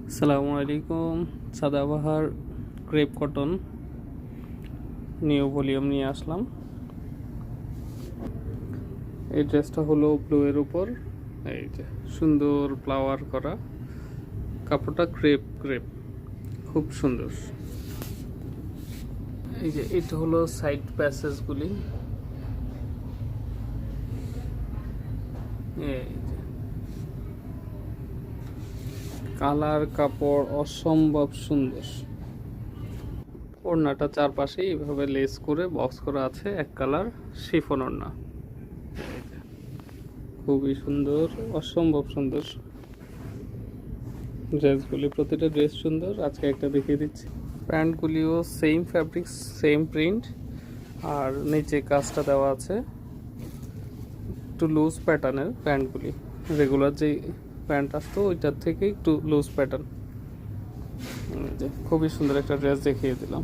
আসসালামু আলাইকুম। Sadabahar crepe cotton new volume নিয়ে আসলাম। এই ড্রেসটা হলো ব্লু এর উপর, এই যে সুন্দর ফ্লাওয়ার করা কাপড়টা, ক্রেপ ক্রেপ খুব সুন্দর। এই যে এটা হলো সাইড প্যাসেজগুলি, এই যে কালার কাপড় অসম্ভব সুন্দর। ওড়নাটা চারপাশে এইভাবে লেস করে বক্স করা আছে, এক কালার শিফন ওড়না, খুবই সুন্দর, অসম্ভব সুন্দর ড্রেসগুলি। প্রতিটা ড্রেস সুন্দর, আজকে একটা দেখিয়ে দিচ্ছি। প্যান্টগুলিও সেম ফ্যাব্রিক্স, সেম প্রিন্ট, আর নিচে কাজটা দেওয়া আছে। একটু লুজ প্যাটার্নের প্যান্টগুলি, রেগুলার যে প্যান্ট আসতো ওইটার থেকে একটু লুজ প্যাটার্ন। খুবই সুন্দর একটা ড্রেস দেখিয়ে দিলাম।